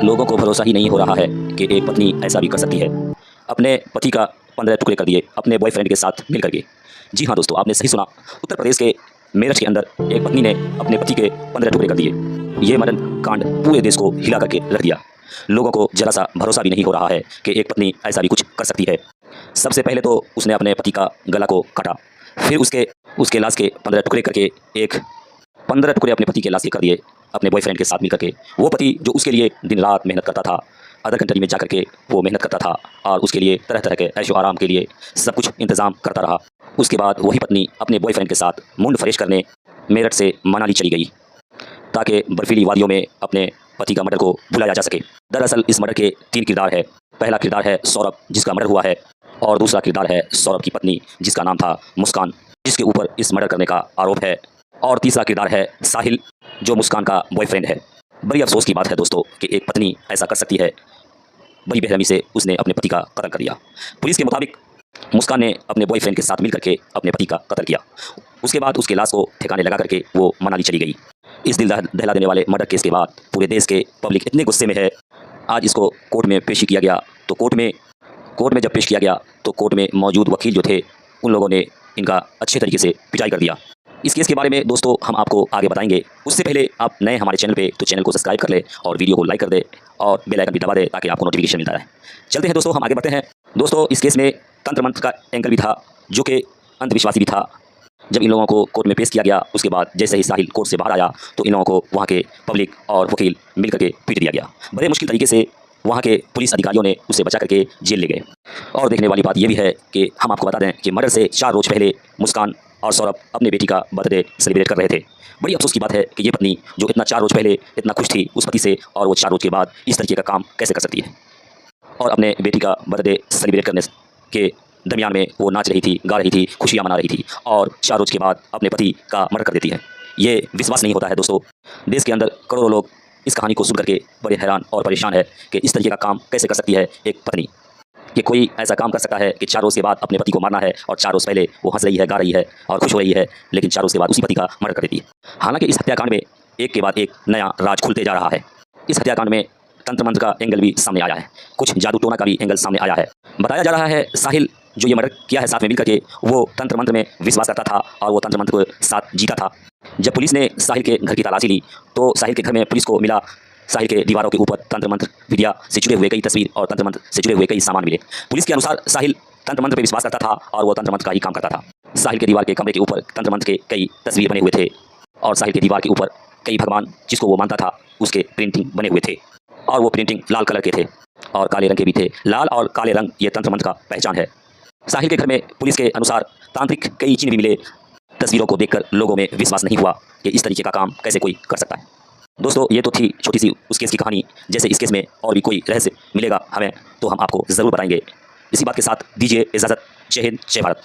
लोगों को भरोसा ही नहीं हो रहा है कि एक पत्नी ऐसा भी कर सकती है। अपने पति का 15 टुकड़े कर दिए अपने बॉयफ्रेंड के साथ मिल करके। जी हाँ दोस्तों, आपने सही सुना। उत्तर प्रदेश के मेरठ के अंदर एक पत्नी ने अपने पति के 15 टुकड़े कर दिए। ये मदन कांड पूरे देश को हिला करके रख दिया। लोगों को जरा सा भरोसा भी नहीं हो रहा है कि एक पत्नी ऐसा भी कुछ कर सकती है। सबसे पहले तो उसने अपने पति का गला को काटा, फिर उसके लाश के 15 टुकड़े करके 15 टुकड़े अपने पति के लाश के कर दिए अपने बॉयफ्रेंड के साथ मिल करके। वो पति जो उसके लिए दिन रात मेहनत करता था, अदर कंट्री में जा करके वो मेहनत करता था और उसके लिए तरह तरह के ऐशो आराम के लिए सब कुछ इंतज़ाम करता रहा। उसके बाद वही पत्नी अपने बॉयफ्रेंड के साथ मुंड फ्रेश करने मेरठ से मनाली चली गई ताकि बर्फीली वादियों में अपने पति का मर्डर को भुलाया जा सके। दरअसल इस मर्डर के 3 किरदार है। पहला किरदार है सौरभ, जिसका मर्डर हुआ है, और दूसरा किरदार है सौरभ की पत्नी, जिसका नाम था मुस्कान, जिसके ऊपर इस मर्डर करने का आरोप है, और तीसरा किरदार है साहिल, जो मुस्कान का बॉयफ्रेंड है। बड़ी अफसोस की बात है दोस्तों कि एक पत्नी ऐसा कर सकती है। बड़ी बेरहमी से उसने अपने पति का कत्ल कर दिया। पुलिस के मुताबिक मुस्कान ने अपने बॉयफ्रेंड के साथ मिल करके अपने पति का कत्ल किया। उसके बाद उसके लाश को ठिकाने लगा करके वो मनाली चली गई। इस दिल दहला देने वाले मर्डर केस के बाद पूरे देश के पब्लिक इतने गुस्से में है। आज इसको कोर्ट में पेश किया गया तो कोर्ट में जब पेश किया गया तो कोर्ट में मौजूद वकील जो थे उन लोगों ने इनका अच्छे तरीके से पिटाई कर दिया। इस केस के बारे में दोस्तों हम आपको आगे बताएंगे। उससे पहले आप नए हमारे चैनल पे तो चैनल को सब्सक्राइब कर ले और वीडियो को लाइक कर दे और बेल आइकन भी दबा दे ताकि आपको नोटिफिकेशन मिलता रहे। चलते हैं दोस्तों, हम आगे बढ़ते हैं। दोस्तों इस केस में तंत्र मंत्र का एंगल भी था, जो कि अंधविश्वासी भी था। जब इन लोगों को कोर्ट में पेश किया गया उसके बाद जैसे ही साहिल कोर्ट से बाहर आया तो इन लोगों को वहाँ के पब्लिक और वकील मिल करके पीट दिया गया। बड़े मुश्किल तरीके से वहाँ के पुलिस अधिकारियों ने उसे बचा करके जेल ले गए। और देखने वाली बात यह भी है कि हम आपको बता दें कि मर्डर से 4 रोज पहले मुस्कान और सौरभ अपने बेटी का बर्थडे सेलिब्रेट कर रहे थे। बड़ी अफसोस की बात है कि ये पत्नी जो इतना 4 रोज पहले इतना खुश थी उस पति से, और वो 4 रोज के बाद इस तरीके का काम कैसे कर सकती है। और अपने बेटी का बर्थडे सेलिब्रेट करने के दरमियान में वो नाच रही थी, गा रही थी, खुशियाँ मना रही थी, और 4 रोज के बाद अपने पति का मर्डर कर देती है। ये विश्वास नहीं होता है दोस्तों। देश के अंदर करोड़ों लोग इस कहानी को सुन करके बड़े हैरान और परेशान है कि इस तरीके का काम कैसे कर सकती है एक पत्नी। कि कोई ऐसा काम कर सकता है कि 4 रोज़ के बाद अपने पति को मारना है और 4 रोज़ पहले वो हंस रही है, गा रही है और खुश हो रही है, लेकिन 4 रोज़ के बाद उसी पति का मर्डर कर देती है। हालांकि इस हत्याकांड में एक के बाद एक नया राज खुलते जा रहा है। इस हत्याकांड में तंत्र मंत्र का एंगल भी सामने आया है, कुछ जादू टोना का भी एंगल सामने आया है। बताया जा रहा है साहिल जो ये मर्डर किया है साथ में मिल करके, वो तंत्र मंत्र में विश्वास करता था और वो तंत्र मंत्र के साथ जीता था। जब पुलिस ने साहिल के घर की तलाशी ली तो साहिल के घर में पुलिस को मिला साहिल के दीवारों के ऊपर तंत्र मंत्र विद्या से जुड़े हुए कई तस्वीर और तंत्र मंत्र से जुड़े हुए कई सामान मिले। पुलिस के अनुसार साहिल तंत्र मंत्र पर विश्वास करता था और वो तंत्र मंत्र का ही काम करता था। साहिल के दीवार के कमरे के ऊपर तंत्र मंत्र के कई तस्वीर बने हुए थे और साहिल के दीवार के ऊपर कई भगवान जिसको वो मानता था उसके प्रिंटिंग बने हुए थे, और वो प्रिंटिंग लाल कलर के थे और काले रंग के भी थे। लाल और काले रंग ये तंत्र मंत्र का पहचान है। साहिल के घर में पुलिस के अनुसार तांत्रिक कई चिन्ह भी मिले। तस्वीरों को देखकर लोगों में विश्वास नहीं हुआ कि इस तरीके का काम कैसे कोई कर सकता है। दोस्तों ये तो थी छोटी सी उस केस की कहानी। जैसे इस केस में और भी कोई रहस्य मिलेगा हमें तो हम आपको ज़रूर बताएंगे। इसी बात के साथ दीजिए इजाज़त। जय हिंद, जय भारत।